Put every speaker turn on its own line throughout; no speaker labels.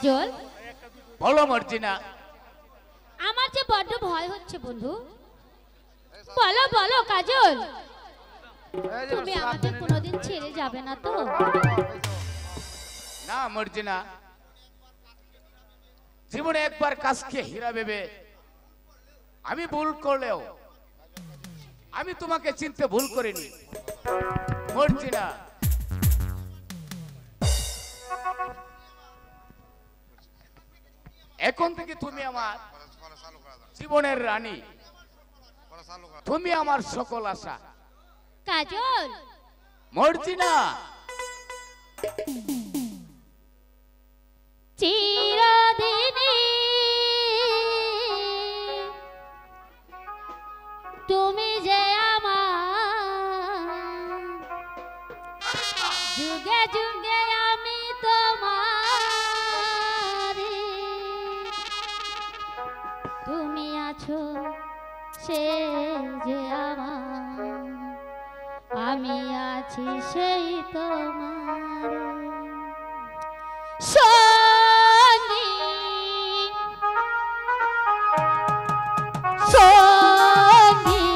কাজল
বলো মর্জিনা।
আমার যে বড্ড ভয় হচ্ছে বন্ধু। বলো বলো কাজল, তুমি আমাকে কোনোদিন ছেড়ে যাবে না তো?
না মর্জিনা, জীবনে একবার কাজকে হীরা ভেবে আমি ভুল করলেও আমি তোমাকে চিনতে ভুল করিনি মর্জিনা। এখন থেকে তুমি আমার জীবনের রানী, তুমি আমার সকল আশা।
কাজল
মর্জিনা।
চিরদিনই তুমি যে আমার, যুগে যুগে আমি তোমার, তুমি আছো সে যে আমার, আমি আছি সেই তোমার সঙ্গী সঙ্গী।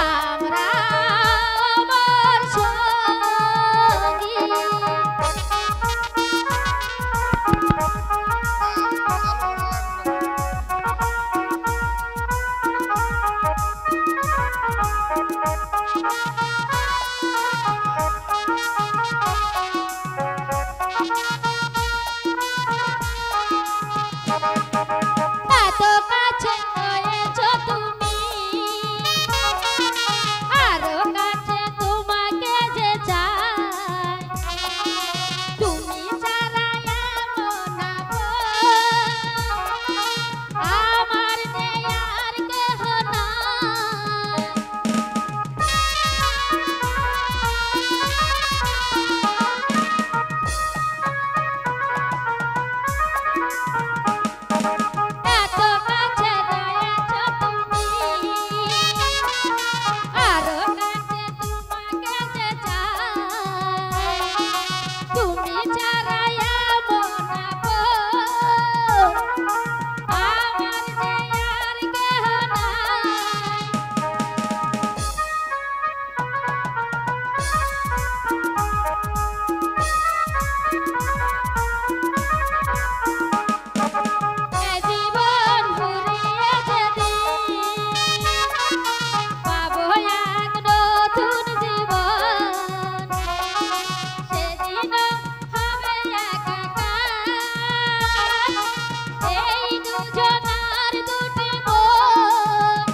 আমরা আমার সঙ্গী, এত কাছে হয়েছো তুমি, আরো কাছে তোমাকে যে চাই, তুমি ছাড়া এমন আমার নেই আর কেহ নাই। এত কাছে রয়েছো তুমি, আরো কাছে তোমাকে যে চাই, তুমি ছাড়া এমন আমার নেই আর কেহ নাই। এ জীবন ফুরিয়ে যেদিন পাবো এক নতুন জীবন, সেদিনও হবে একাকার এই দুজনার দুটি মন।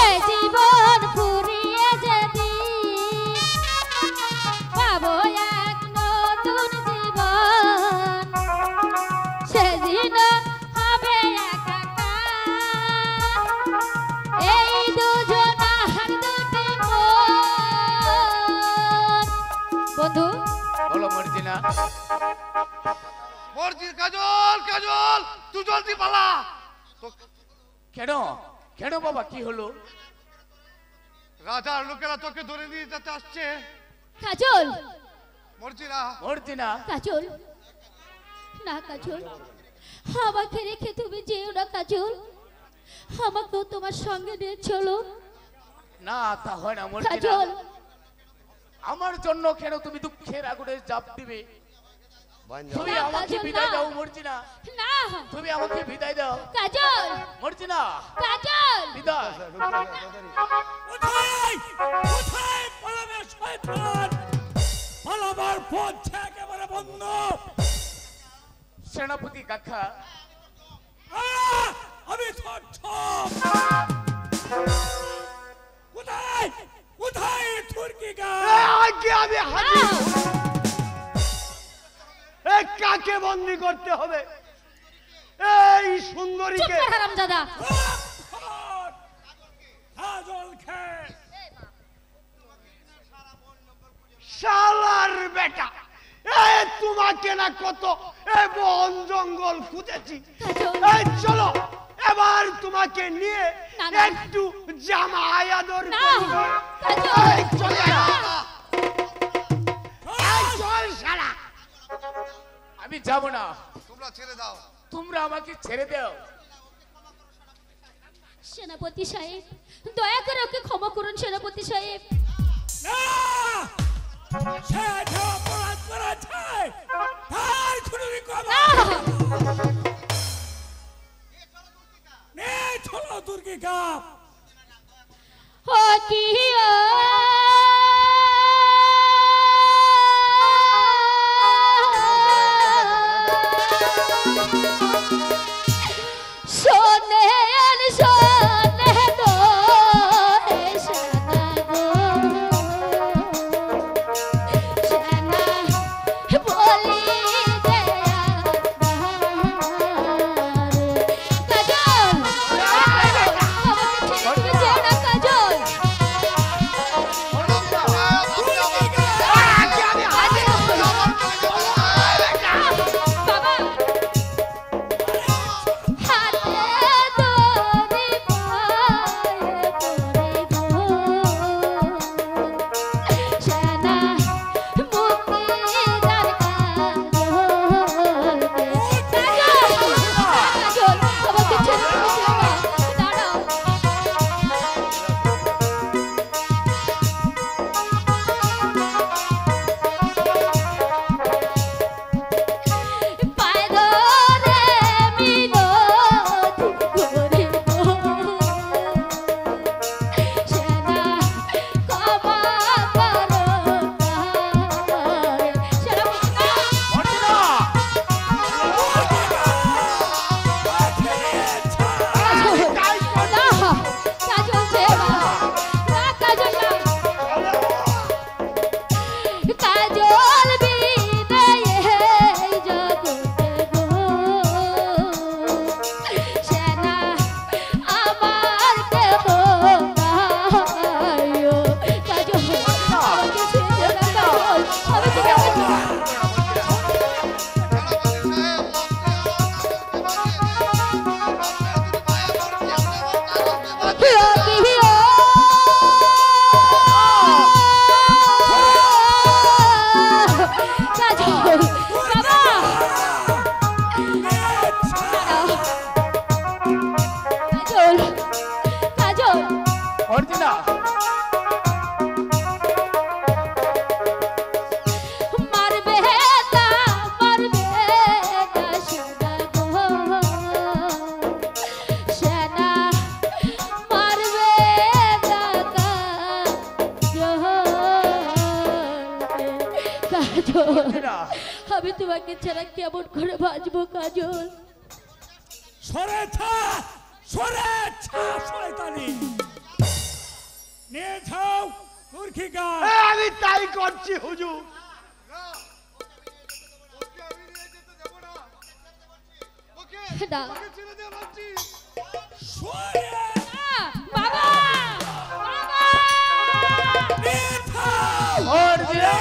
এ জীবন ফুরিয়ে যেদিন পাবো এক নতুন জীবন, সেদিন হবে একাকার এই দুজনার দুটি মন। বন্ধু
বলো মর্জিনা।
মর্জির কাজল কাজল তুই জলদি পালা।
কেন কেন বাবা, কি হলো?
রাজার লোকেরা তোকে ধরে নিয়ে যেতে আসছে।
কাজল
মর্জিরা
মর্জিনা।
কাজল না কাজল, আমাকে রেখে তুমি যেও না কাজল, আমাকেও তোমার সঙ্গে নিয়ে চলো
না তা হয় না মর্জিনা।
কাজল।
আমার জন্য কেন তুমি দুঃখের আগুনে জাপ দিবে? তুমি
না,
আমাকে
কাজল,
বিদায়
না।
দাও মর্জিনা,
না
তুমি আমাকে বিদায় দাও
কাজল
মর্জিনা।
কাজল।
বিদায়।
কোথায় কোথায় পালাবে শয়তান? পালাবার পথ একেবারে বন্ধ।
সেনাপতি কাকা,
আমি কোথায় কোথায় তুর্কি
আগে আমি হাজির। এই কাকে বন্দি করতে হবে? এই সুন্দরীকে।
হারামজাদা,
কাজল খেয়ে
শালার বেটা, তোমাকে না কত বন জঙ্গল খুঁজেছি।
কাজল
এই চলো এবার তোমাকে নিয়ে
না, না।
একটু জামা আদর
না
করব।
কাজল
এই চল না। এই চল শালা।
আমি যাব না,
তোমরা ছেড়ে দাও।
তোমরা আমাকে ছেড়ে দাও।
সেনাপতি সাহেব দয়া করে ওকে ক্ষমা করুন সেনাপতি সাহেব।
না সে যে অপরাধ করেছে তার খুনি কবে
না
নে চলো তুর্কি কাপ
ও কি সোনে সোনে গো সোনা গো সোনা বলি দে কাজল আমাকে ছেড়ে যেও না কাজল। বাবা হাতে দড়ি পায়ে পড়ে গো সেনা মুক্তিদার কাজল আমাকে ছেড়ে যেও না দাঁড়াও। পায়ে ধরে মিনতি করি গো সেনা ক্ষমা করো সেনা কাজল যেও না কাজল না কাজল বিদায়ে জগতে গো সেনা আমার কেহ নাই কাজল আমাকে ছেড়ে দাও কাজল আমি কাজল বাবা কাজল কাজল
অর্জুনা
মারবে না সেনা গো সেনা মারবে না কাজল
অর্জুনা
আমি তোমাকে ছাড়া কেমন করে বাঁচবো কাজল।
সরে শয়তানি নিয়ে যাও তুর্কি কাপ
আমি তাই করছি হুজুর।
না
সরে
বাবা বাবা
নিয়ে যাও
অর্জুনা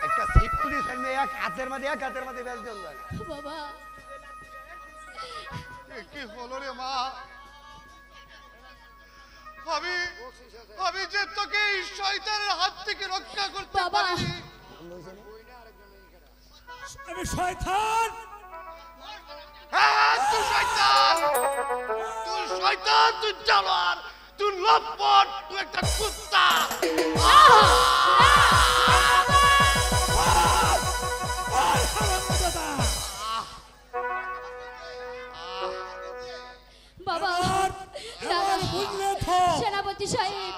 একটা সিটকুলি সামনে এক হাতের মধ্যে বেশ জন লাগে।
বাবা
কি হলো রে মা? আমি যে তোকে এই শয়তানের হাত থেকে রক্ষা করতে
বাবা।
পারিনি।
আমি শয়তান
হ্যাঁ, তুই শয়তান, তুই জানোয়ার, তুই লম্পট, তুই একটা কুত্তা।
আর হারামজাদা
বাবা
আর
দাদা
বুঝলে তো
সেনাপতি সাহেব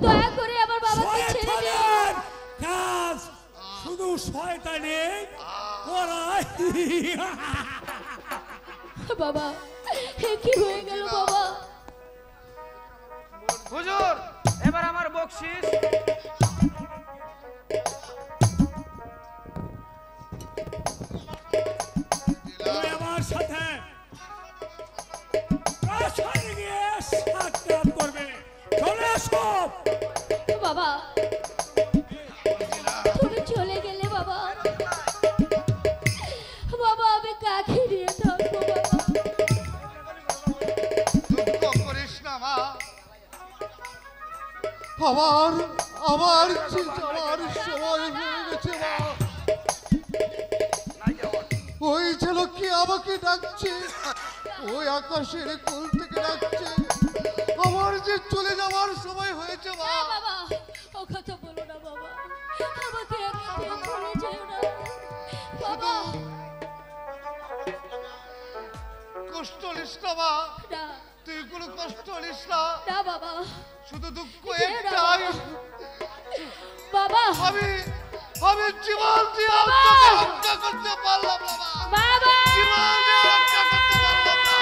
দয়া করে আমার বাবাকে ছেড়ে দিন।
শয়তানের কাজ শুধু শয়তানি করাই
বাবা এ কি হয়ে গেল বাবা?
হুজুর এবার আমার বকশিস।
তুমি আমার সাথে প্রাসাদে গিয়ে সাক্ষাৎ
আমার আমার যাওয়ার সময় হয়ে গেছে মা। ওই ছেলে কি আমাকে ডাকছে, ওই আকাশের কোল থেকে ডাকছে, আমার যে চলে যাওয়ার সময় হয়েছে মা।
বাবা ও কথা বলো না বাবা, আমাকে একা ভুলে যেও না বাবা।
কষ্ট নিস না মা,
না
তুই কোনো কষ্ট নিস না।
না বাবা,
শুধু দুঃখ
যেও না
একটাই,
বাবা।
আমি আমি জীবন দিয়ে তোকে রক্ষা করতে পারলাম না মা।
বাবা
জীবন দিয়ে রক্ষা করতে পারলাম না।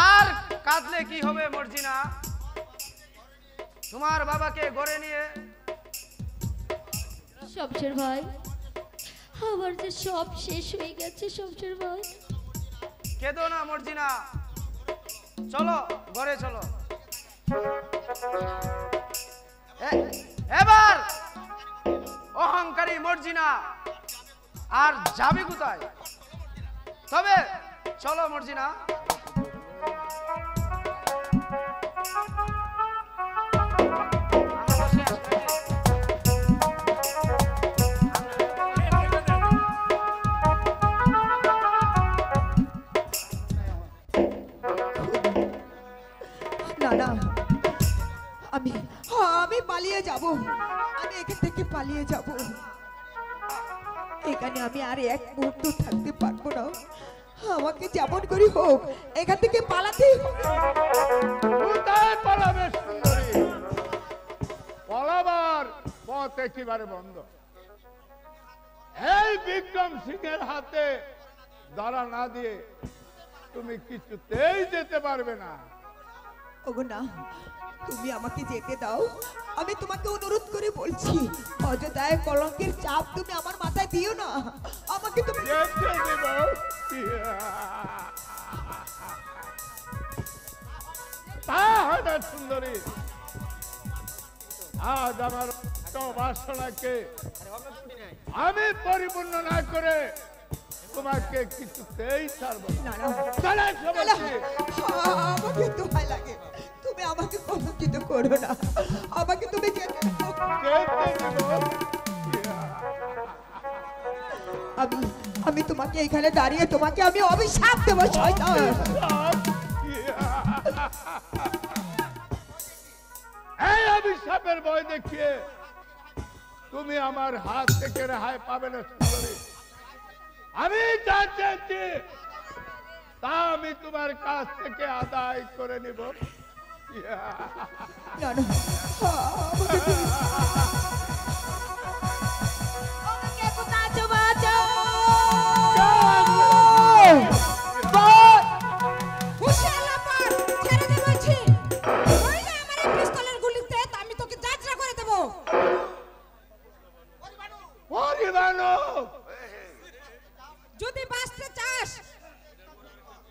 আর কাঁদলে কি হবে মর্জিনা? তোমার বাবাকে ঘরে নিয়ে
শমশের ভাই, আমার যে সব শেষ হয়ে গেছে শমশের ভাই।
কেঁদো না মর্জিনা, চলো ঘরে চলো। এবার অহংকারী মর্জিনা আর যাবি কোথায়? তবে চলো মর্জিনা।
না না, আমি আমি পালিয়ে যাব, আমি এখান থেকে পালিয়ে যাব। এখানে আমি আর এক মুহূর্ত থাকতে পারবো না। আমাকে যেমন করি হোক এখান থেকে পালাতেই হবে।
কোথায় পালাবে সুন্দরী? পালাবার পথ একেবারে বন্ধ। এই বিক্রম সিং এর হাতে ধরা না দিয়ে তুমি কিছুতেই যেতে পারবে না।
ওগো না, তুমি আমাকে যেতে দাও। আমি তোমাকে অনুরোধ করে বলছি, অযথায় কলঙ্কের চাপ তুমি আমার মাথায় দিও না। আমাকে তুমি
যেতে দেব। তা হয় না সুন্দরী, আজ আমার বাসনাকে আমি পরিপূর্ণ না করে তোমাকে কিছুতেই ছাড়বো না।
আমাকে দোহাই লাগে, তুমি আমাকে কলঙ্কিত করো না। আমাকে তুমি যেতে দাও। আমি তোমাকে এখানে দাঁড়িয়ে তোমাকে আমি অভিশাপ দেবো শয়তান।
এই অভিশাপের ভয় দেখিয়ে তুমি আমার হাত থেকে রেহাই পাবে না সুন্দরী। আমি যা চাইছি তা আমি তোমার কাছ থেকে আদায় করে নিব।
না না, আমাকে তুমি
যদি বাঁচতে চাস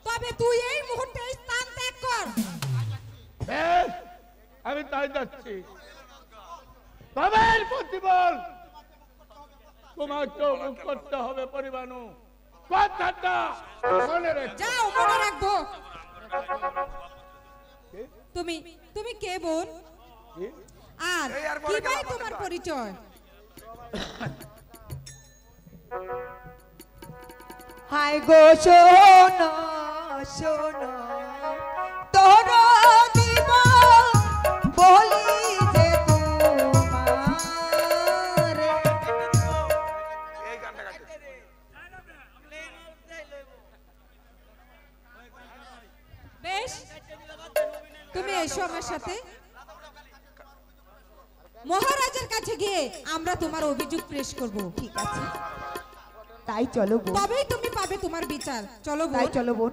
তবে তুই এই মুহূর্তে স্থান ত্যাগ কর।
বেশ, আমি তাই যাচ্ছি। তবে এর প্রতিবল তোমাকে মুখ করতে হবে পরিবানু। কথাটা মনে রেখো।
যাও, মনে রাখবো। তুমি তুমি কে বোন? আর কি ভাই তোমার পরিচয়?
হায় গো শোনো শোনো, তোর দিব বলি যে তোমার।
বেশ, তুমি এসো আমার সাথে। মহারাজের কাছে গিয়ে আমরা তোমার অভিযোগ পেশ করব।
ঠিক আছে, তাই চলো বোন।
তবেই তুমি পাবে তোমার বিচার। চলো বোন।
তাই চলো বোন।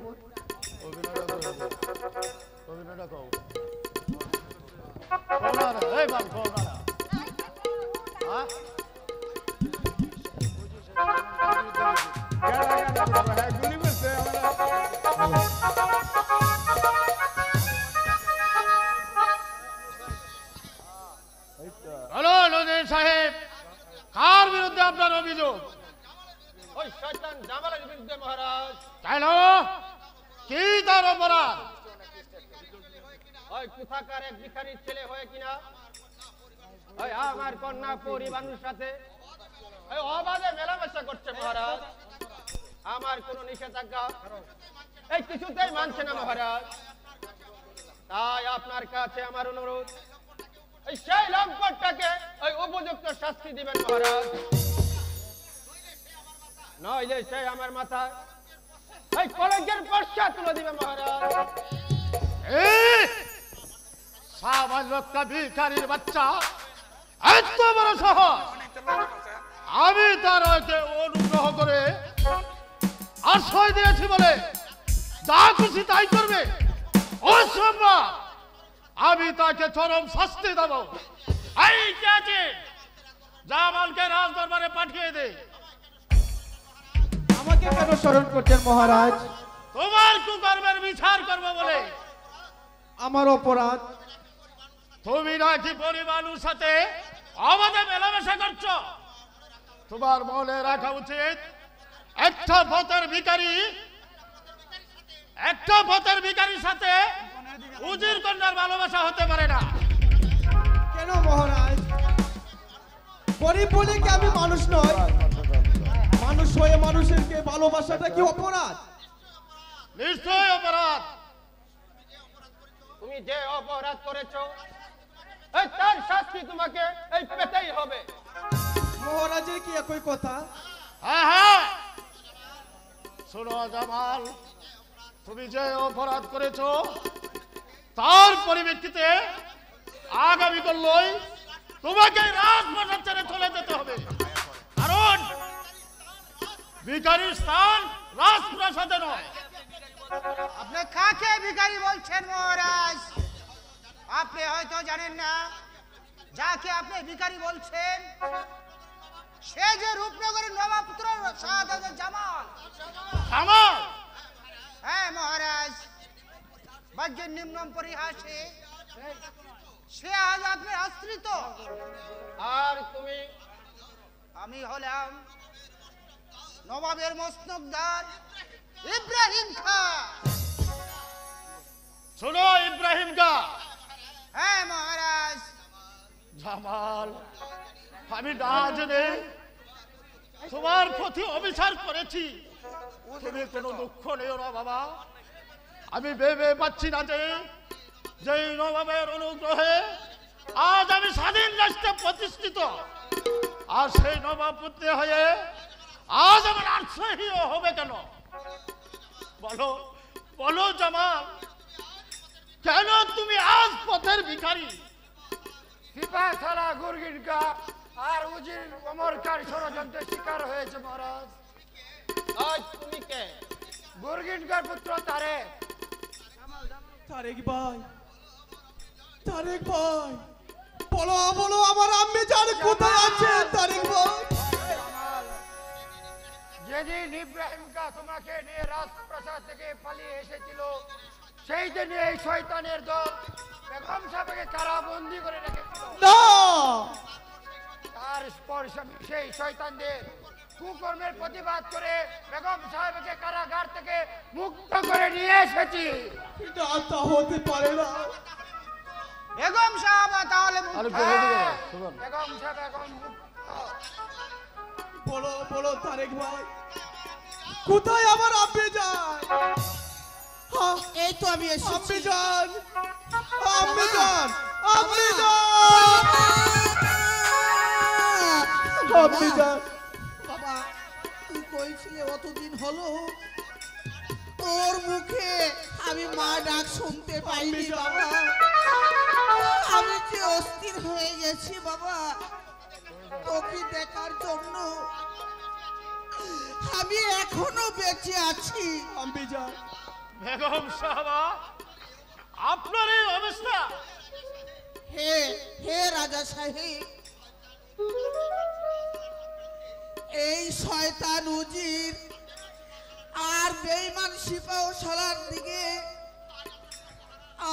হ্যালো নজরুল সাহেব, কার বিরুদ্ধে আপনার অভিযোগ?
ওই শয়তান জামালের বিরুদ্ধে মহারাজ।
কেন? কি তার অপরাধ?
ওই কোথাকার এক ভিখারির ছেলে হয়ে কিনা ওই আমার কন্যা পরিবারের সাথে ওই অবাধে মেলামেশা করছে মহারাজ। আমার কোনো নিষেধাজ্ঞা এই কিছুতেই মানছে না মহারাজ। তাই আপনার কাছে আমার অনুরোধ, এই সেই লম্পটটাকে ওই উপযুক্ত শাস্তি দিবেন মহারাজ, নইলে সে আমার মাথায় এই কলেজের পশ্চাৎ তুলে দিবে মহারাজ।
সামান্য একটা ভিখারির বাচ্চা এত বড় সাহস! আমি তার হইতে অনুগ্রহ করে আশ্রয় দিয়েছি বলে যা খুশি তাই করবে? অসম্ভব! আমি তাকে চরম শাস্তি দেব। এই কে আছে? জামালকে রাজ দরবারে পাঠিয়ে দে।
আমাকে কেন স্মরণ করছেন মহারাজ?
তোমার কুকর্মের বিচার করবো বলে।
আমার অপরাধ?
তুমি নাকি পরিবারের সাথে আমাদের মেলামেশা করছো। তোমার মনে রাখা উচিত, একটা পথের ভিখারির সাথে উজির কন্যার ভালোবাসা হতে পারে না।
কেন মহারাজ? গরিব বলে কি আমি মানুষ নই? মানুষ হয়ে মানুষের কে ভালোবাসাটা কি অপরাধ?
নিশ্চয় অপরাধ।
তুমি যে অপরাধ করেছো এই তার শাস্তি তোমাকে এই পেতেই হবে।
মহারাজের কি একই কথা?
হ্যাঁ হ্যাঁ, শোনো জামাল, তুমি যে অপরাধ করেছো তার পরিপ্রেক্ষিতে আগামীকালই তোমাকে রাজপ্রাসাদ ছেড়ে চলে যেতে হবে। কারণ ভিখারির স্থান রাজপ্রাসাদে নয়।
আপনি কাকে ভিখারি বলছেন মহারাজ? আপনি হয়তো জানেন না, যাকে আপনি ভিখারি বলছেন সে যে রূপনগরের নবাবপুত্র শাহজাদা জামাল।
জামাল?
হ্যাঁ মহারাজ, বাহ্যের নিম্ন পরিহাসে সে আজ আপনার আশ্রিত।
আর তুমি?
আমি হলাম নবাবের মসনকদার ইব্রাহিম খাঁ।
শোনো ইব্রাহিম খাঁ।
হ্যাঁ মহারাজ।
জামাল, আমি না জেনে তোমার প্রতি অবিচার করেছি। তুমি কোনো দুঃখ নিও না বাবা। আমি ভেবে পাচ্ছি না যে যেই নবাবের অনুগ্রহে আজ আমি স্বাধীন রাষ্ট্রে প্রতিষ্ঠিত, আর সেই নবাব পুত্র হয়ে আজ আমার আশ্রয় হবে কেন? বলো বলো জামাল, কেন তুমি আজ পথের ভিখারি?
সিপাহ সালা গুরগিনকা আর উজির অমরকার ষড়যন্ত্রের শিকার হয়েছে মহারাজ।
আজ তুমি কে?
গুরগিনকার পুত্র তারেক।
তারেক ভাই, তারেক ভাই, বলো বলো আমার আম্মি জান কোথায় আছে? তারেক ভাই,
যেদিন ইব্রাহিমকা তোমাকে নিয়ে রাজপ্রাসাদ থেকে পালিয়ে এসেছিল সেই দিন এই শয়তানের দল বেগম সাহেবকে কারাবন্দি করে রেখেছিল।
না,
তার স্পর্শে আমি সেই শয়তানদের কুকর্মের প্রতিবাদ করে বেগম সাহেবকে কারাগার থেকে মুক্ত করে নিয়ে এসেছি।
এটা তা হতে পারে না।
বেগম সাহেব তাহলে
বেগম সাহেব এখন মুক্ত।
বলো বলো তারেক ভাই, কোথায় আমার আম্মি জান?
এই তো আমি
আম্মি জান, আম্মি জান, আম্মি জান, আম্মি জান।
বাবা, তুই কইছিলে অতদিন হলো তোর মুখে আমি মা ডাক শুনতে পাইনি বাবা। আমি যে অস্থির হয়ে গেছি বাবা তোকে দেখার জন্য। আমি এখনো বেঁচে আছি।
আম্মি জান,
বেগম সাহেবা, আপনার এই অবস্থা?
হে হে রাজা সাহেব, এই শয়তান উজির আর বেঈমান সিপাহ সালার দিকে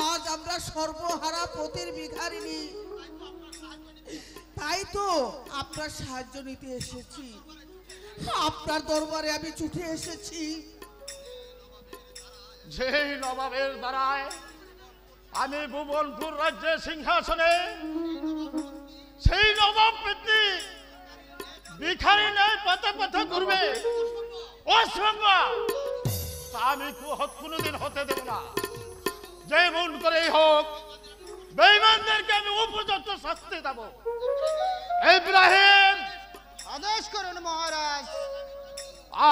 আজ আমরা সর্বহারা পথের ভিখারিনী। তাই তো আপনার সাহায্য নিতে এসেছি, আপনার দরবারে আমি ছুটে এসেছি।
যেই নবাবের দ্বারায়
আমি ভুবনপুর রাজ্যের সিংহাসনে সেই নবাব পেত্নী ভিখারি নেই পথে পথে ঘুরবে অসম্ভব, তা আমি কোনোদিন হতে দেব না। যেমন করেই হোক বেঈমানদেরকে আমি উপযুক্ত শাস্তি দেব। ইব্রাহিম,
আদেশ করুন মহারাজ।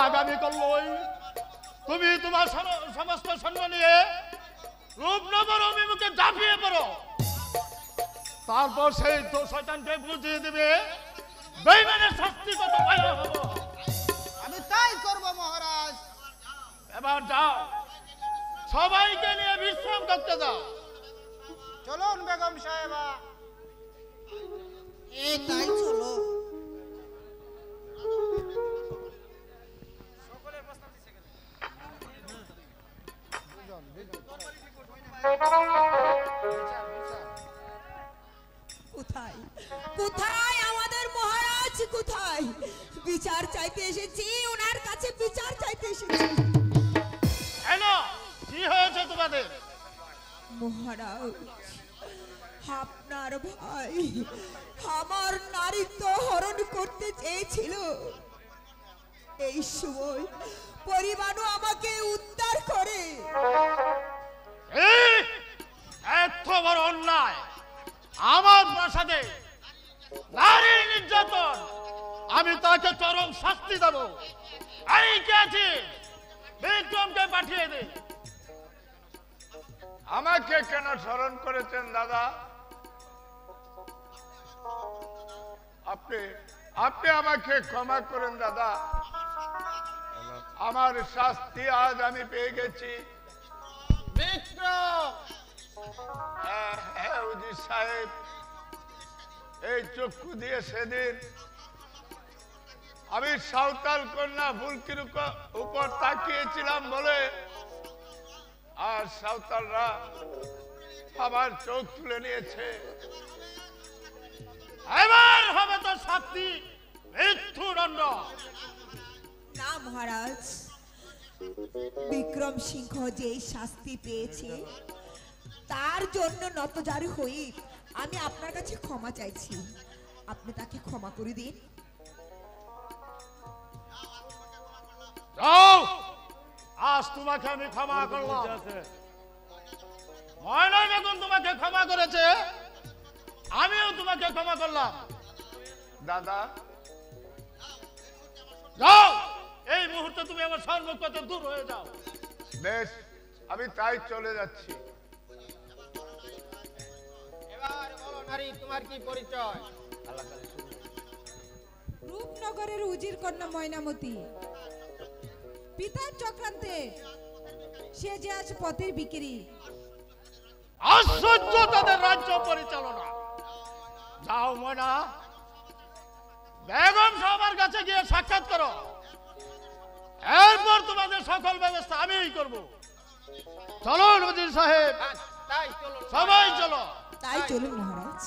আগামীকালই তুমি তোমার সমস্ত সৈন্য নিয়ে রূপনগর অভিমুখে ঝাঁপিয়ে পড়ো। তারপর সেই শয়তানকে বুঝিয়ে দিবে বেঈমানের শাস্তি কত ভয়াবহ।
আমি তাই করব মহারাজ।
এবার যাও, সবাইকে নিয়ে বিশ্রাম করতে দাও।
চলুন বেগম সাহেবা। তাই চলো।
কোথায় কোথায় আমাদের মহারাজ? কোথায়? বিচার চাইতে এসেছি, ওনার কাছে বিচার চাইতে এসেছি।
হ্যালো, কি হয়েছে তোমাদের?
মহারাজ, আপনার ভাই আমার নারীত্ব হরণ করতে চেয়েছিল। এই সময় পরিবারও আমাকে উদ্ধার করে।
এত বড় অন্যায়! আমার প্রাসাদে নারী নির্যাতন, আমি তাকে চরম শাস্তি দেব। এই কে আছে? বিক্রমকে পাঠিয়ে দে।
আমাকে কেন স্মরণ করেছেন দাদা? আপনি আপনি আমাকে ক্ষমা করেন দাদা। আমার শাস্তি আজ আমি পেয়ে গেছি।
বিক্রম!
হ্যাঁ উজির সাহেব, এই চক্ষু দিয়ে সেদিন আমি সাঁওতাল কন্যা ফুলকির উপর তাকিয়েছিলাম বলে আর সাঁওতালরা আমার চোখ তুলে নিয়েছে।
এবার হবে তো শাস্তি মৃত্যুদণ্ড।
না মহারাজ, বিক্রম সিংহ যে শাস্তি পেয়েছে তার জন্য নতজারু হই আমি আপনার কাছে ক্ষমা চাইছি। আপনি তাকে ক্ষমা করে দিন।
যাও, আজ তোমাকে আমি ক্ষমা করলাম। ময়না বেগম তোমাকে ক্ষমা করেছে, আমিও তোমাকে ক্ষমা করলাম।
দাদা,
যাও, এই মুহূর্তে তুমি আমার সম্মুখ থেকে দূর হয়ে যাও।
বেশ, আমি তাই চলে যাচ্ছি।
এবার বলো নারী, তোমার কি পরিচয়?
রূপনগরের উজির কন্যা ময়নামতি, পিতার চক্রান্তে সে যে আজ পথের বিক্রি।
আশ্চর্য তাদের রাজ্য পরিচালনা। যাও ময়না, বেগম সাহেবের কাছে গিয়ে সাক্ষাৎ করো। এরপর তোমাদের সকল ব্যবস্থা আমিই করব। চলো নজির সাহেব, সবাই চলো।
তাই চলুন মহারাজ।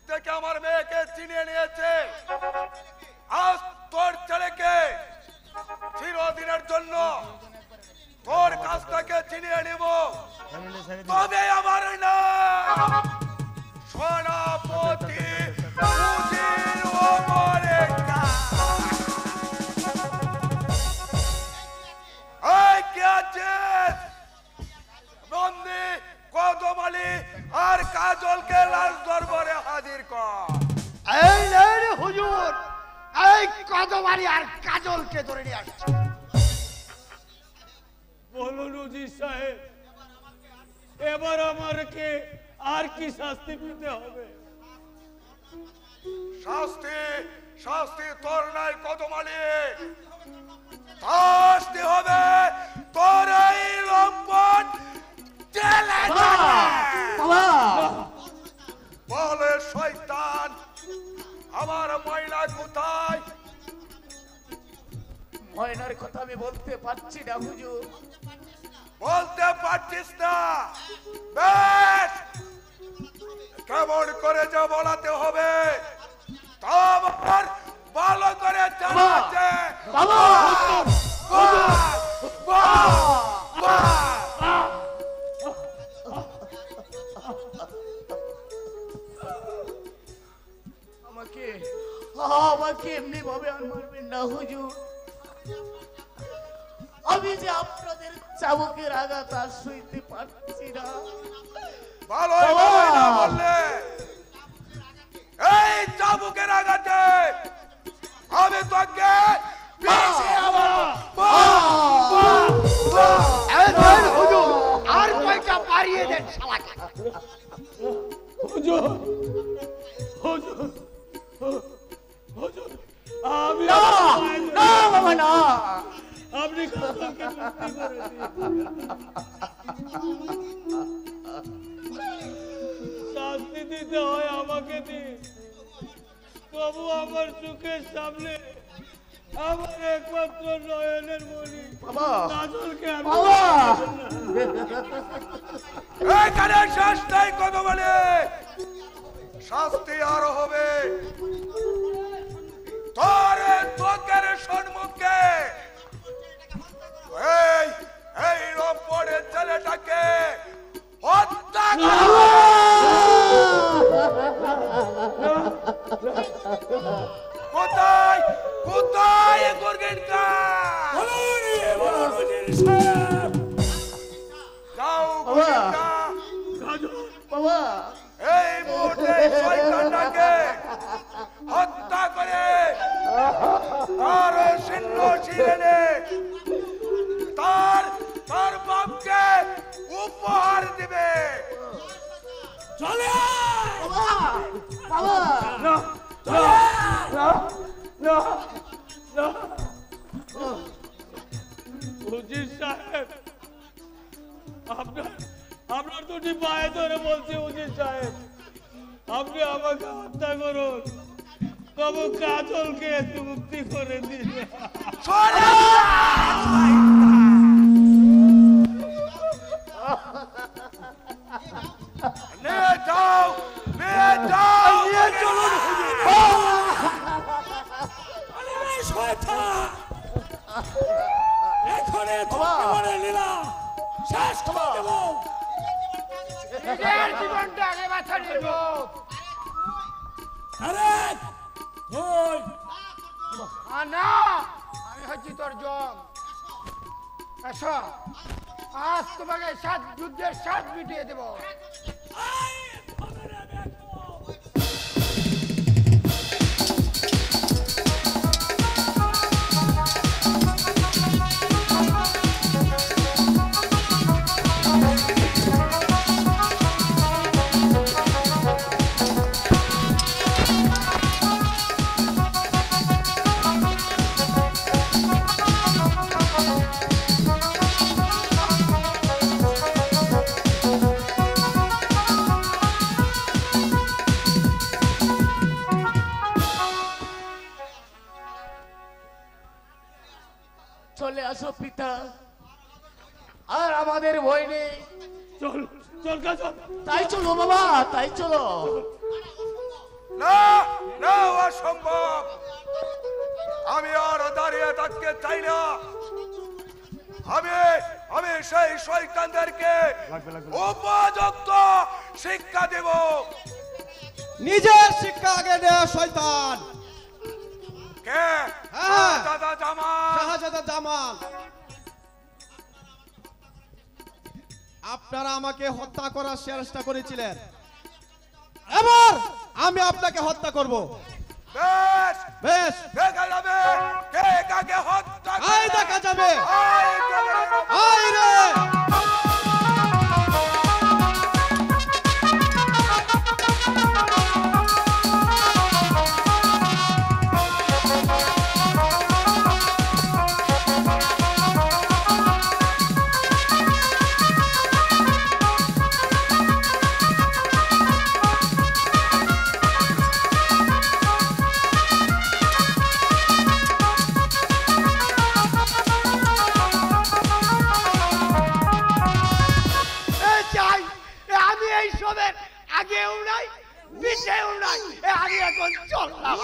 থেকে আমার মেয়েকে চিনিয়ে নিয়েছে, আজ তোর ছেলেকে চিরদিনের জন্য তোর কাছ থেকে চিনিয়ে নিব। তবে আমার নাম সেনাপতি উজির ওমরে কে আছিস? বন্দি কদম আলী আর কাজলকে লাল দরবারে হাজির কর।
এই রে হুজুর, এই কদমারি আর কাজলকে ধরে নিয়ে আসছে।
বলুন উজির সাহেব, এবার আমাকে আর কি শাস্তি পেতে হবে?
শাস্তি শাস্তি তোর নাই কদম আলী, শাস্তি হবে তোর এই লম্বন জেলে বলে শয়তান, আমার ময়না কোথায়?
ময়নার কথা আমি বলতে পারছি না হুজুর।
বলতে পারছিস না? বেশ, কেমন করে যে বলাতে হবে তা আমার ভালো করে জানা আছে।
আমাকে এমনি ভাবে আর মারবেন না হুজুর। আমি যে আপনাদের চাবুকের আঘাত আর সইতে পারছি না।
ভালো না বললে এই চাবুকের আঘাতে আমি তোকে
আর কয়টা পারিয়ে দেন শালাকে।
হুজুর হুজুর হুজুর আমি
না না বাবা না,
আপনি কাজলকে মুক্তি করে দিন। শাস্তি দিতে হয় আমাকে দিন, তবু আমার চোখের সামনে আমার একমাত্র নয়নের মণি কাজলকে আমি
এখানে শেষ নাই কথা বলে, শাস্তি আরো হবে। তোর চোখের সম্মুখে এই রংপুরের ছেলেটাকে হত্যা কোথায় কোথায় করবেন
বাবা
এই মুহূর্তে শয়তানটাকে হত্যা করে তার সিংহ ছিলেনে তার বাপকে উপহার দিবে।
চলে
বাবা
না না না না হুজুর সাহেব, আপনার দুটি পায়ে ধরে বলছি হুজুর সাহেব, আপনি আমাকে হত্যা করুন, তবু কাজলকে মুক্তি করে দিন।
নিয়ে যাও নিয়ে চলুন
নিজের জীবনটা আগে বাঁচা নিব। না, আমি হচ্ছি তোর জম। এসো, আজ তোমাকে যুদ্ধের স্বাদ মিটিয়ে দেব।
চলে আসো পিতা, আর আমাদের ভয় নেই।
চল চল কাজল,
তাই চলো বাবা, তাই চলো।
না না, অসম্ভব। আমি আর দাঁড়িয়ে থাকতে চাই না। আমি সেই শয়তানদেরকে উপযুক্ত শিক্ষা দেব।
নিজের শিক্ষা আগে দেয়া শয়তান
কে? শাহজাদা জামাল।
শাহজাদা জামাল, আপনারা আমাকে হত্যা করার চেষ্টা করেছিলেন, এবার আমি আপনাকে হত্যা করব।
বেশ
বেশ,
দেখা যাবে কে কাকে হত্যা করে।
আই দেখা যাবে।
আয়
আই রে
আমি এই সবের আগেও নাই পিছেও নাই, আমি এখন চললাম।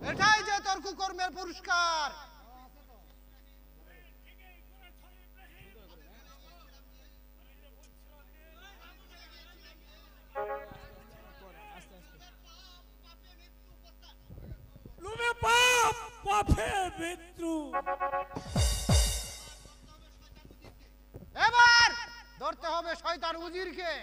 এটাই যে তোর কুকর্মের পুরস্কার।
লোভে পাপ, পাপে মৃত্যু।
এবার ধরতে হবে শয়তান উজিরকে।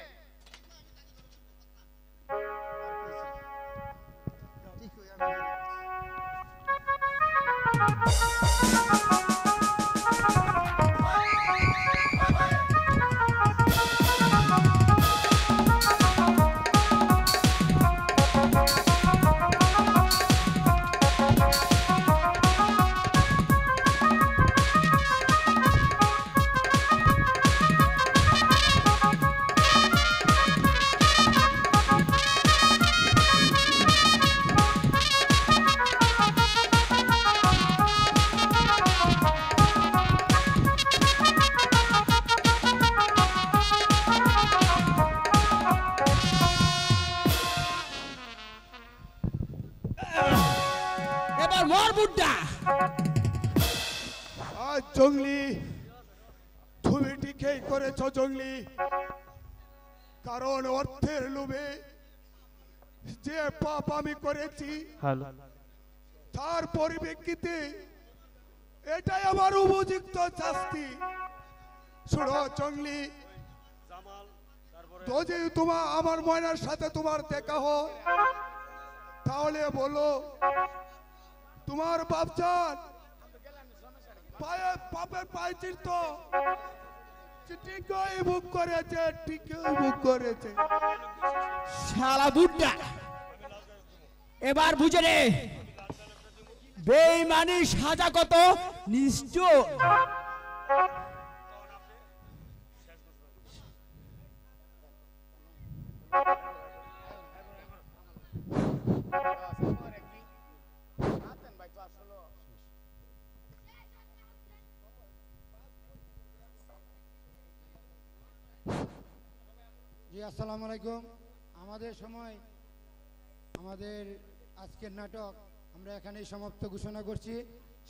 এবার মর বুড্ডা।
আজ জঙ্গলি, তুমি ঠিকই করেছ জঙ্গলি, কারণ অর্থের লোভে যে পাপ আমি করেছি তার পরিপ্রেক্ষিতে এটাই আমার উপযুক্ত শাস্তি। শোনো জঙ্গলি, যদি তোমার আমার ময়নার সাথে তোমার দেখা হয় তাহলে বলো তোমার বাপজান পায়ে পাপের পায়ে চিরত ঠিকই বুক করেছে, ঠিকই বুক করেছে।
শালা বুড্ডা, এবার বুঝে রে বেঈমানি সাজা কত নিষ্ঠুর।
জি আসসালামু আলাইকুম। আমাদের সময় আমাদের আজকের নাটক আমরা এখানেই সমাপ্ত ঘোষণা করছি।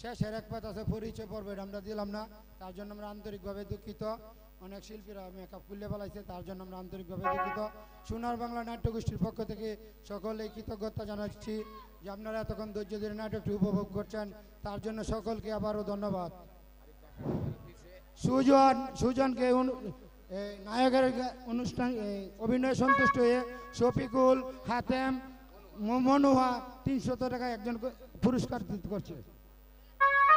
শেষের এক পাত আছে পরিচয় পর্ব, আমরা দিলাম না, তার জন্য আমরা আন্তরিকভাবে দুঃখিত। অনেক শিল্পীরা মেকআপ খুলে ফেলাইছে, তার জন্য আমরা আন্তরিকভাবে দুঃখিত। সোনার বাংলা নাট্যগোষ্ঠীর পক্ষ থেকে সকলে কৃতজ্ঞতা জানাচ্ছি যে আপনারা এতক্ষণ ধৈর্য ধরে নাটকটি উপভোগ করছেন, তার জন্য সকলকে আবারও ধন্যবাদ। সুজনকে নায়কের অনুষ্ঠান অভিনয় সন্তুষ্ট হয়ে শফিকুল, হাতেম, মনোহা 300 টাকা একজন পুরস্কার করছে।